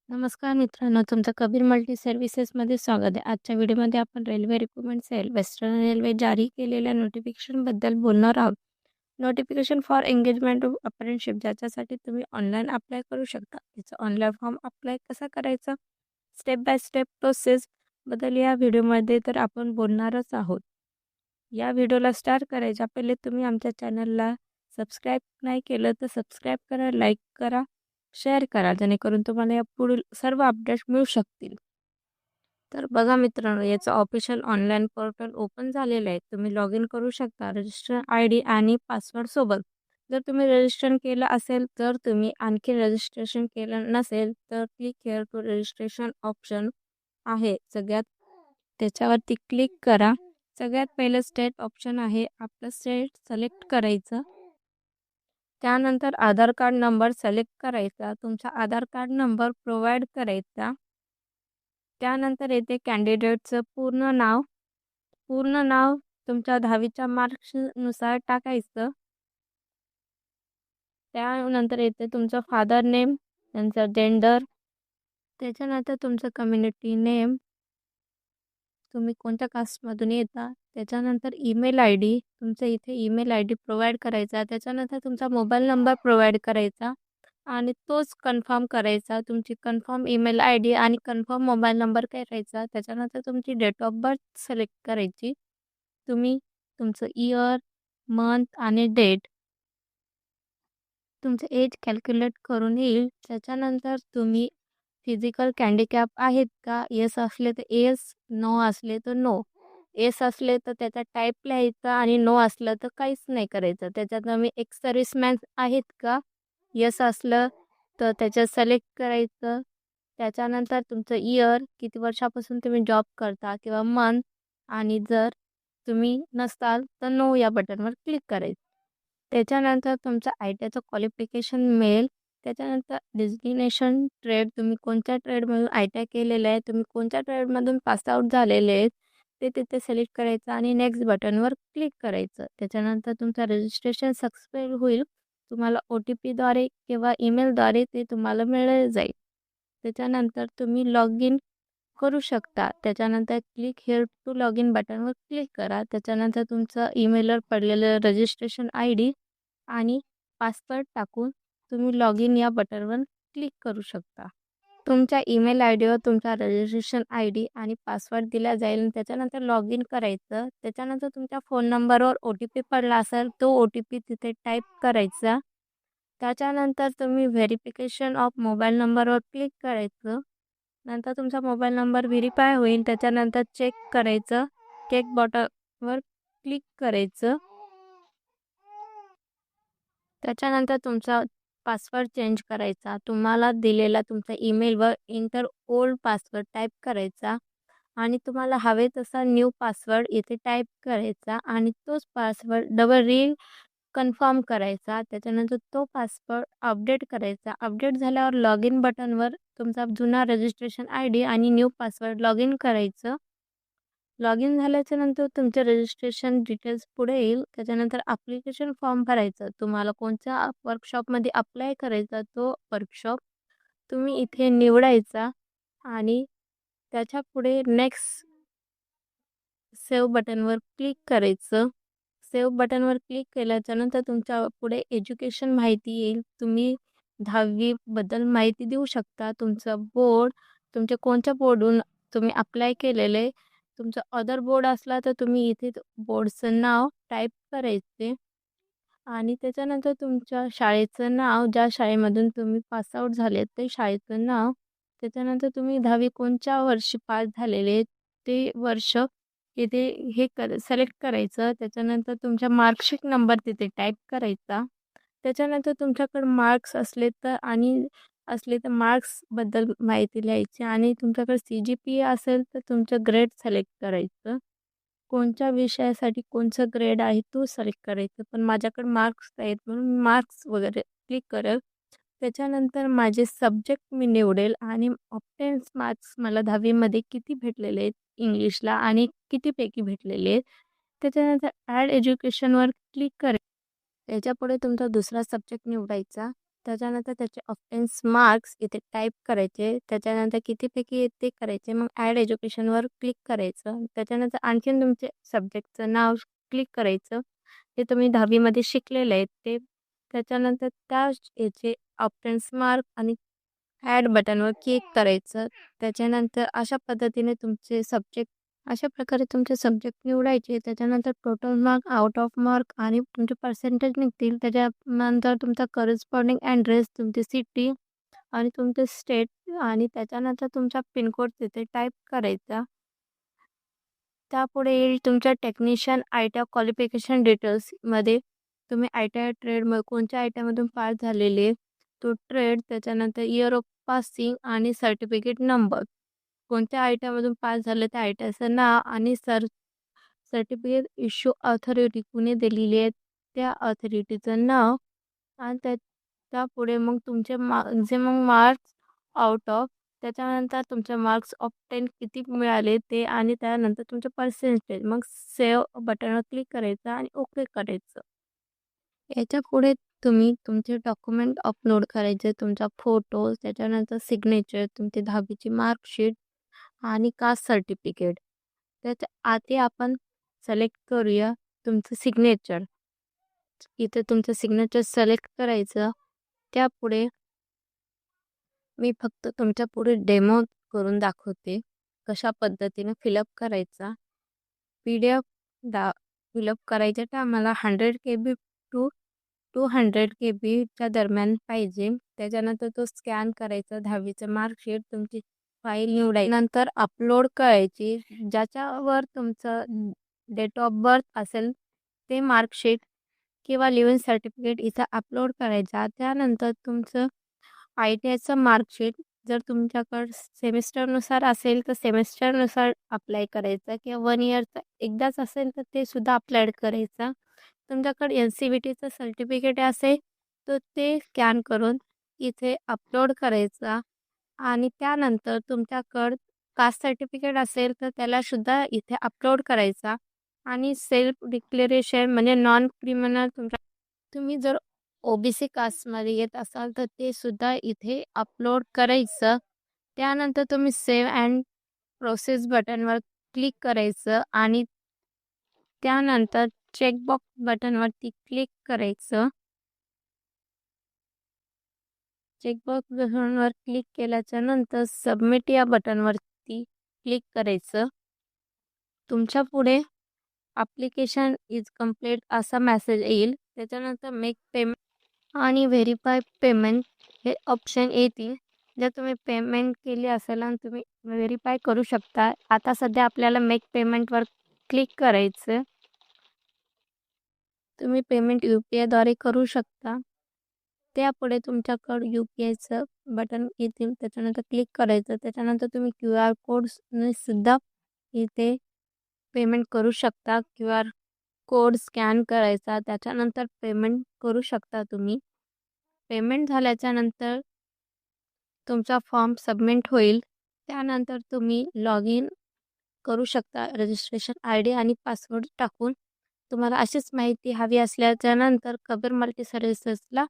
नमस्कार मित्रांनो, तुमचं कबीर मल्टी सर्व्हिसेसमध्ये स्वागत आहे. आजच्या व्हिडिओमध्ये आपण railway recruitment cell, western railway जारी केलेल्या नोटिफिकेशनबद्दल बोलणार आहोत. Notification for engagement of apprenticeship ज्याच्यासाठी तुम्ही ऑनलाईन अप्लाय करू शकता. त्याचं ऑनलाईन फॉर्म अप्लाय कसा करायचा, स्टेप बाय स्टेप प्रोसेस बद्दल या व्हिडिओमध्ये तर आपण बोलणारच आहोत. या व्हिडिओला स्टार्ट करायच्या पहिले तुम्ही आमच्या चॅनलला सबस्क्राईब नाही केलं तर सबस्क्राईब करा, लाईक करा, शेअर करा, जेणेकरून तुम्हाला या पुढील सर्व अपडेट्स मिळू शकतील. तर बघा मित्रांनो, याचं ऑफिशियल ऑनलाईन पोर्टल ओपन झालेलं आहे. तुम्ही लॉग इन करू शकता रजिस्टर ID आणि पासवर्ड सोबत. जर तुम्ही रजिस्टर केलं असेल तर तुम्ही, आणखी रजिस्ट्रेशन केलं नसेल तर click here to registration option आहे सगळ्यात, त्याच्यावरती क्लिक करा. सगळ्यात पहिलं स्टेट ऑप्शन आहे, आपलं स्टेट सिलेक्ट करायचं. त्यानंतर आधार कार्ड नंबर सिलेक्ट करायचा, तुमचा आधार कार्ड नंबर प्रोव्हाइड करायचा. त्यानंतर येते कॅन्डिडेटचं पूर्ण नाव तुमच्या 10वीच्या मार्क्सनुसार टाकायचं. त्यानंतर येते तुमचं फादर नेम, त्यांचं जेंडर, त्याच्यानंतर तुमचं कम्युनिटी नेम, तुम्ही कोणत्या कास्टमधून येता, त्याच्यानंतर ईमेल ID, तुमचं इथे ईमेल ID प्रोव्हाइड करायचा. त्याच्यानंतर तुमचा मोबाईल नंबर प्रोव्हाइड करायचा आणि तोच कन्फर्म करायचा. तुमची कन्फर्म ईमेल ID आणि कन्फर्म मोबाईल नंबर करायचा. त्याच्यानंतर तुमची डेट ऑफ बर्थ सिलेक्ट करायची. तुम्ही तुमचं इयर, मंथ आणि डेट, तुमचं एज कॅल्क्युलेट करून येईल. त्याच्यानंतर तुम्ही फिजिकल हँडिकॅप आहेत का, येस असले तर येस, नो असले तर नो. येस असले तर त्याचा टाईप लिहायचा आणि नो असलं तर काहीच नाही करायचं. त्याच्यात तुम्ही एक्स सर्व्हिसमॅन आहेत का, येस असलं तर त्याच्यात सिलेक्ट करायचं. त्याच्यानंतर तुमचं इयर, किती वर्षापासून तुम्ही जॉब करता, किंवा मंथ, आणि जर तुम्ही नसताल तर नो या बटनवर क्लिक करायचं. त्याच्यानंतर तुमचं ITचं क्वालिफिकेशन मिळेल. त्याच्यानंतर डेझिग्नेशन ट्रेड, तुम्ही कोणत्या ट्रेडमधून ITI केलेलं आहे, तुम्ही कोणत्या ट्रेडमधून पासआउट झालेले आहेत ते तिथे सिलेक्ट करायचं आणि नेक्स्ट बटनवर क्लिक करायचं. त्याच्यानंतर तुमचं रजिस्ट्रेशन सक्सेसफुल होईल. तुम्हाला OTPद्वारे किंवा ईमेलद्वारे ते तुम्हाला मिळालं जाईल. त्याच्यानंतर तुम्ही लॉग इन करू शकता. त्याच्यानंतर click here to log in बटनवर क्लिक करा. त्याच्यानंतर तुमचं ईमेलवर पडलेलं रजिस्ट्रेशन ID आणि पासवर्ड टाकून तुम्ही लॉग इन या बटनवर क्लिक करू शकता. तुमच्या ईमेल IDवर तुमचा रजिस्ट्रेशन ID आणि पासवर्ड दिला जाईल. त्याच्यानंतर लॉग इन करायचं. त्याच्यानंतर तुमच्या फोन नंबरवर OTP पडला असेल, तो OTP तिथे टाईप करायचा. त्याच्यानंतर तुम्ही व्हेरिफिकेशन ऑफ मोबाईल नंबरवर क्लिक करायचं. नंतर तुमचा मोबाईल नंबर व्हेरीफाय होईल. त्याच्यानंतर चेक करायचं, चेक बटनवर क्लिक करायचं. त्याच्यानंतर तुमचा पासवर्ड चेंज करायचा. तुम्हाला दिलेला तुमच्या ईमेलवर एंटर ओल्ड पासवर्ड टाईप करायचा आणि तुम्हाला हवे तसा न्यू पासवर्ड इथे टाईप करायचा आणि तोच पासवर्ड डबल कन्फर्म करायचा. त्याच्यानंतर तो पासवर्ड अपडेट करायचा. अपडेट झाल्यावर लॉग इन बटनवर तुमचा जुना रजिस्ट्रेशन ID आणि न्यू पासवर्ड लॉग इन करायचं. लॉग इन झाल्याच्या नंतर तुमचे रजिस्ट्रेशन डिटेल्स पुढे येईल. त्याच्यानंतर ॲप्लिकेशन फॉर्म भरायचं. तुम्हाला कोणत्या वर्कशॉपमध्ये अप्लाय करायचा तो वर्कशॉप तुम्ही इथे निवडायचा आणि त्याच्या पुढे नेक्स्ट सेव्ह बटनवर क्लिक करायचं. सेव्ह बटनवर क्लिक केल्याच्यानंतर तुमच्या पुढे एज्युकेशन माहिती येईल. तुम्ही 10वीबद्दल माहिती देऊ शकता. तुमचं बोर्ड, तुमच्या कोणत्या बोर्डून तुम्ही अप्लाय केलेले. तुमचं अदर बोर्ड असला तर तुम्ही इथे बोर्डचं नाव टाईप करायचे आणि त्याच्यानंतर तुमच्या शाळेचं नाव, ज्या शाळेमधून तुम्ही पासआउट झाले ते शाळेचं नाव. त्याच्यानंतर तुम्ही 10वी कोणत्या वर्षी पास झालेले ते वर्ष इथे सिलेक्ट करायचं. त्याच्यानंतर तुमच्या मार्कशीट नंबर तिथे टाईप करायचा. त्याच्यानंतर तुमच्याकडे मार्क्स असले तर मार्क्सबद्दल माहिती लिहायची आणि तुमच्याकडे CGPA असेल तर तुमचं ग्रेड सिलेक्ट करायचं. कोणत्या विषयासाठी कोणचं ग्रेड आहे तो सिलेक्ट करायचं. पण माझ्याकडे मार्क्स आहेत म्हणून मार्क्स वगैरे क्लिक करेल. त्याच्यानंतर माझे सब्जेक्ट मी निवडेल आणि ऑप्टेन्स मार्क्स मला 10वीमध्ये किती भेटलेले आहेत इंग्लिशला आणि कितीपैकी भेटलेले आहेत. त्याच्यानंतर ॲड एज्युकेशनवर क्लिक करेल. त्याच्यापुढे तुमचा दुसरा सब्जेक्ट निवडायचा. त्याच्यानंतर त्याचे ऑप्शन्स मार्क्स इथे टाईप करायचे. त्याच्यानंतर कितीपैकी आहेत ते करायचे. मग ॲड एज्युकेशनवर क्लिक करायचं. त्याच्यानंतर आणखीन तुमचे सब्जेक्टचं नाव क्लिक करायचं. ते तुम्ही 10वी शिकलेले आहेत ते. त्याच्यानंतर त्या याचे ऑप्शन्स मार्क आणि ॲड बटनवर क्लिक करायचं. त्याच्यानंतर अशा प्रकारे तुमचे सब्जेक्ट निवडायचे. त्याच्यानंतर total mark, out of mark आणि तुमचे पर्सेंटेज निघतील. त्याच्यानंतर तुमचा करस्पॉन्डिंग ॲड्रेस, तुमची सिटी आणि तुमचे स्टेट आणि त्याच्यानंतर तुमचा पिनकोड तिथे टाईप करायचा. त्यापुढे येईल तुमच्या टेक्निशियन आय-टी-आय क्वालिफिकेशन डिटेल्समध्ये तुम्ही आय-टी-आय ट्रेडमध्ये कोणत्या आय-टी-आयमधून पास झालेले, तो ट्रेड, त्याच्यानंतर इयर ऑफ पासिंग आणि सर्टिफिकेट नंबर. कोणत्या आय-टी-आयमधून पास झालं त्या आय-टी-आयचं नाव आणि सर्टिफिकेट इश्यू ऑथॉरिटी कुणी दिलेली आहे त्या ऑथॉरिटीचं नाव आणि त्यापुढे मग तुमचे मॅक्झिमम मार्क्स आउट ऑफ, त्याच्यानंतर तुमचे मार्क्स ऑफ 10 किती मिळाले ते आणि त्यानंतर तुमचे पर्सेंटेज. मग सेव्ह बटनवर क्लिक करायचं आणि ओके करायचं. याच्यापुढे तुम्ही तुमचे डॉक्युमेंट अपलोड करायचे. तुमचा फोटो, त्याच्यानंतर सिग्नेचर, तुमची 10वीची मार्कशीट आणि कास्ट सर्टिफिकेट. त्याच्या आधी आपण सिलेक्ट करूया तुमचं सिग्नेचर. इथे तुमचं सिग्नेचर सिलेक्ट करायचं. त्यापुढे मी फक्त तुमच्या पुढे डेमो करून दाखवते कशा पद्धतीने फिलअप करायचा. PDF फिलअप करायच्या टायमाला 100 KB टू 200 KBच्या दरम्यान पाहिजे. त्याच्यानंतर तो स्कॅन करायचा. 10वीचं मार्कशीट, तुमची फाईल निवडायची. नंतर अपलोड करायची. ज्याच्यावर तुमचं डेट ऑफ बर्थ असेल ते मार्कशीट किंवा लिव्हिंग सर्टिफिकेट इथं अपलोड करायचा. त्यानंतर तुमचं आय-टी-आयचं मार्कशीट जर तुमच्याकडं सेमिस्टरनुसार असेल तर सेमिस्टरनुसार अप्लाय करायचं किंवा 1 इयरचं एकदाच असेल तर ते सुद्धा अप्लाय करायचं. तुमच्याकडे NCVTचं सर्टिफिकेट असेल तर ते स्कॅन करून इथे अपलोड करायचा आणि त्यानंतर तुमच्याकडं कास्ट सर्टिफिकेट असेल तर त्यालासुद्धा इथे अपलोड करायचा आणि सेल्फ डिक्लेरेशन म्हणजे नॉन क्रिमिनल तुम्ही जर OBC कास्टमध्ये येत असाल तर ते सुद्धा इथे अपलोड करायचं. त्यानंतर तुम्ही सेव्ह अँड प्रोसेस बटनवर क्लिक करायचं आणि त्यानंतर चेकबॉक्स बटनवरती क्लिक करायचं. चेकबॉक्स बटनवर क्लिक केल्याच्या नंतर सबमिट या बटनवरती क्लिक करायचं. तुमच्या पुढे ॲप्लिकेशन इज कंप्लीट असा मेसेज येईल. त्याच्यानंतर मेक पेमेंट आणि व्हेरीफाय पेमेंट हे ऑप्शन येतील. जर तुम्ही पेमेंट केली असेल आणि तुम्ही व्हेरीफाय करू शकता. आता सध्या आपल्याला मेक पेमेंटवर क्लिक करायचं. तुम्ही पेमेंट UPIद्वारे करू शकता. त्यापुढे तुमच्याकडं UPIचं बटन येतील. त्याच्यानंतर क्लिक करायचं. त्याच्यानंतर तुम्ही QR कोडने सुद्धा इथे पेमेंट करू शकता. QR कोड स्कॅन करायचा. त्याच्यानंतर पेमेंट करू शकता तुम्ही. पेमेंट झाल्याच्यानंतर तुमचा फॉर्म सबमिट होईल. त्यानंतर तुम्ही लॉग इन करू शकता. रजिस्ट्रेशन ID आणि पासवर्ड टाकून. तुम्हाला अशीच माहिती हवी असल्याच्यानंतर कबीर मल्टी सर्व्हिसेसला